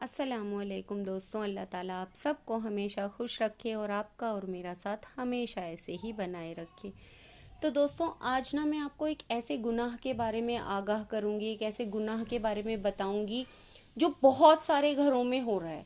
السلام علیکم دوستوں، اللہ تعالیٰ آپ سب کو ہمیشہ خوش رکھے اور آپ کا اور میرا ساتھ ہمیشہ ایسے ہی بنائے رکھے۔ تو دوستوں، آج میں آپ کو ایک ایسے گناہ کے بارے میں آگاہ کروں گی، ایک ایسے گناہ کے بارے میں بتاؤں گی جو بہت سارے گھروں میں ہو رہا ہے،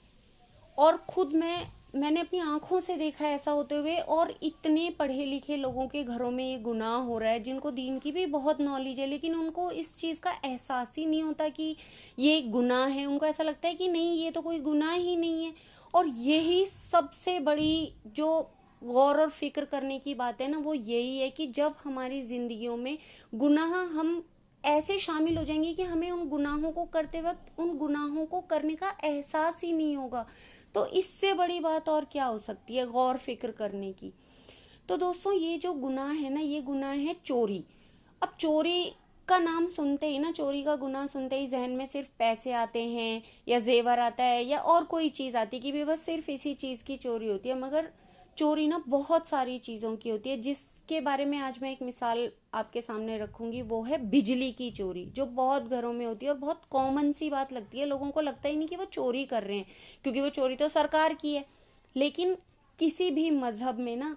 اور خود میں نے اپنی آنکھوں سے دیکھا ہے ایسا ہوتے ہوئے، اور اتنے پڑھے لکھے لوگوں کے گھروں میں یہ گناہ ہو رہا ہے جن کو دین کی بھی بہت نالج ہے، لیکن ان کو اس چیز کا احساس ہی نہیں ہوتا کہ یہ گناہ ہے۔ ان کو ایسا لگتا ہے کہ نہیں، یہ تو کوئی گناہ ہی نہیں ہے۔ اور یہی سب سے بڑی جو غور اور فکر کرنے کی بات ہے نا، وہ یہی ہے کہ جب ہماری زندگیوں میں گناہ ہم ایسے شامل ہو جائیں گے کہ ہمیں ان گناہوں کو کرتے وقت ان گناہوں کو کرنے کا احساس ہی نہیں ہوگا، تو اس سے بڑی بات اور کیا ہو سکتی ہے غور فکر کرنے کی۔ تو دوستوں، یہ جو گناہ ہے نا، یہ گناہ ہے چوری۔ اب چوری کا نام سنتے ہی نا، چوری کا گناہ سنتے ہی ذہن میں صرف پیسے آتے ہیں، یا زیور آتا ہے، یا اور کوئی چیز آتی ہے کہ بس صرف اسی چیز کی چوری ہوتی ہے۔ مگر چوری نا بہت ساری چیزوں کی ہوتی ہے، جس کے بارے میں آج میں ایک مثال آپ کے سامنے رکھوں گی، وہ ہے بجلی کی چوری، جو بہت گھروں میں ہوتی ہے اور بہت کامن سی بات لگتی ہے۔ لوگوں کو لگتا ہی نہیں کہ وہ چوری کر رہے ہیں، کیونکہ وہ چوری تو سرکار کی ہے۔ لیکن کسی بھی مذہب میں نا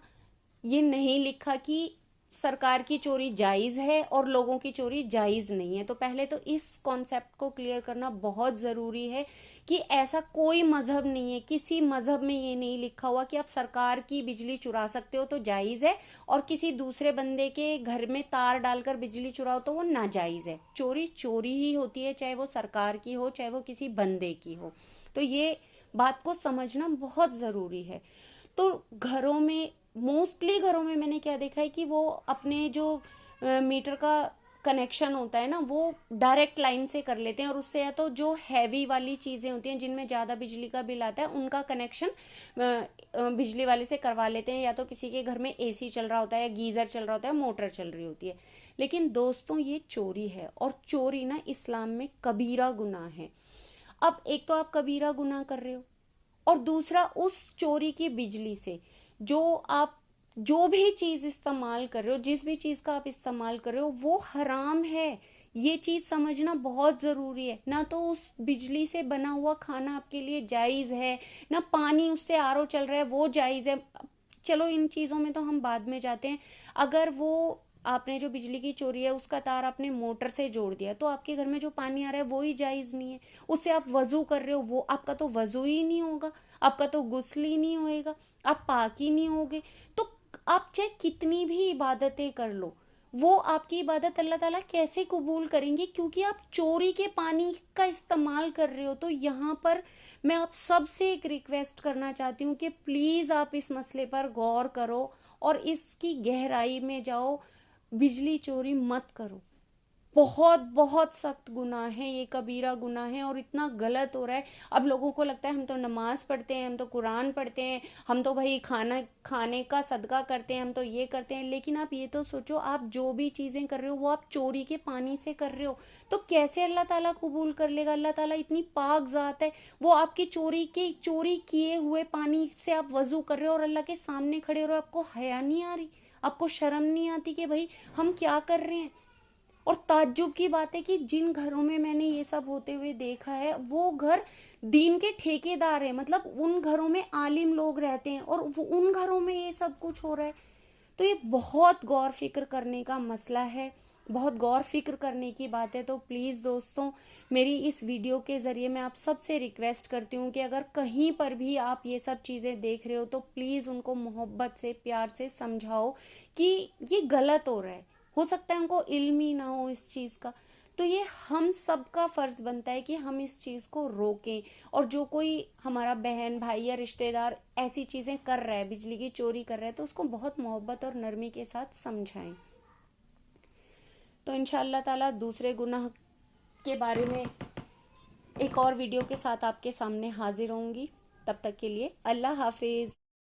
یہ نہیں لکھا کہ سرکار کی چوری جائز ہے اور لوگوں کی چوری جائز نہیں ہے۔ تو پہلے تو اس کانسیپٹ کو کلیئر کرنا بہت ضروری ہے کہ ایسا کوئی مذہب نہیں ہے، کسی مذہب میں یہ نہیں لکھا ہوا کہ آپ سرکار کی بجلی چرا سکتے ہو تو جائز ہے، اور کسی دوسرے بندے کے گھر میں تار ڈال کر بجلی چراؤ تو وہ ناجائز ہے۔ چوری چوری ہی ہوتی ہے، چاہے وہ سرکار کی ہو، چاہے وہ کسی بندے کی ہو۔ تو یہ بات کو سمجھنا بہت ضروری ہے۔ تو گھروں میں، موسٹلی گھروں میں نے کیا دیکھا ہے کہ وہ اپنے جو میٹر کا کنیکشن ہوتا ہے نا، وہ ڈائریکٹ لائن سے کر لیتے ہیں، اور اس سے یا تو جو ہیوی والی چیزیں ہوتی ہیں جن میں زیادہ بجلی کا بل آتا ہے ان کا کنیکشن بجلی والے سے کروا لیتے ہیں، یا تو کسی کے گھر میں اے سی چل رہا ہوتا ہے، یا گیزر چل رہا ہوتا ہے، موٹر چل رہی ہوتی ہے۔ لیکن دوستوں، یہ چوری ہے، اور چوری نا اسلام میں کبیرہ گناہ ہے۔ اب ایک تو آپ کبیرہ گناہ کر رہے ہو، اور دوسرا اس چوری کی بجلی سے جو آپ جو بھی چیز استعمال کر رہے ہو، جس بھی چیز کا آپ استعمال کر رہے ہو، وہ حرام ہے۔ یہ چیز سمجھنا بہت ضروری ہے۔ نہ تو اس بجلی سے بنا ہوا کھانا آپ کے لیے جائز ہے، نہ پانی اس سے آر او چل رہا ہے وہ جائز ہے۔ چلو ان چیزوں میں تو ہم بعد میں جاتے ہیں۔ اگر وہ آپ نے جو بجلی کی چوری ہے اس کا تار آپ نے موٹر سے جوڑ دیا، تو آپ کے گھر میں جو پانی آ رہا ہے وہی جائز نہیں ہے۔ اس سے آپ وضو کر رہے ہو، وہ آپ کا تو وضو ہی نہیں ہوگا، آپ کا تو غسل ہی نہیں ہوئے گا، آپ پاک ہی نہیں ہوگے۔ تو آپ چاہے کتنی بھی عبادتیں کر لو، وہ آپ کی عبادت اللہ تعالیٰ کیسے قبول کریں گے؟ کیونکہ آپ چوری کے پانی کا استعمال کر رہے ہو۔ تو یہاں پر میں آپ سب سے ایک ریکویسٹ کرنا چاہتی ہوں کہ پلیز آپ اس مسئلے پر غور کرو اور اس کی گہرائی میں جاؤ۔ بجلی چوری مت کرو، بہت بہت سخت گناہ ہے، یہ کبیرہ گناہ ہے، اور اتنا غلط ہو رہا ہے۔ اب لوگوں کو لگتا ہے ہم تو نماز پڑھتے ہیں، ہم تو قرآن پڑھتے ہیں، ہم تو بھائی کھانے کا صدقہ کرتے ہیں، ہم تو یہ کرتے ہیں، لیکن آپ یہ تو سوچو، آپ جو بھی چیزیں کر رہے ہو وہ آپ چوری کے پانی سے کر رہے ہو، تو کیسے اللہ تعالیٰ قبول کر لے گا؟ اللہ تعالیٰ اتنی پاک ذات ہے، وہ آپ کی چوری کیے ہوئے پانی سے آپ وضو کر رہے ہو، اور اللہ کے سامنے کھڑے ہو رہے ہو، آپ کو حیا نہیں آ رہی؟ آپ کو شرم نہیں آتی کہ بھائی ہم کیا کر رہے ہیں؟ اور تعجب کی بات ہے کہ جن گھروں میں نے یہ سب ہوتے ہوئے دیکھا ہے، وہ گھر دین کے ٹھیکے دار ہیں، مطلب ان گھروں میں عالم لوگ رہتے ہیں، اور ان گھروں میں یہ سب کچھ ہو رہا ہے۔ تو یہ بہت غور فکر کرنے کا مسئلہ ہے، بہت غور فکر کرنے کی بات ہے۔ تو پلیز دوستوں، میری اس ویڈیو کے ذریعے میں آپ سب سے ریکویسٹ کرتی ہوں کہ اگر کہیں پر بھی آپ یہ سب چیزیں دیکھ رہے ہو تو پلیز ان کو محبت سے، پیار سے سمجھاؤ کہ یہ غلط ہو رہا ہے۔ ہو سکتا ہے ان کو علم ہی نہ ہو اس چیز کا، تو یہ ہم سب کا فرض بنتا ہے کہ ہم اس چیز کو روکیں، اور جو کوئی ہمارا بہن بھائی یا رشتہ دار ایسی چیزیں کر رہا ہے، بجلی کی چوری کر رہا ہے، تو اس کو بہت محبت اور نرمی کے ساتھ سمجھائیں۔ تو انشاءاللہ تعالیٰ دوسرے گناہ کے بارے میں ایک اور ویڈیو کے ساتھ آپ کے سامنے حاضر ہوں گی۔ تب تک کے لیے اللہ حافظ۔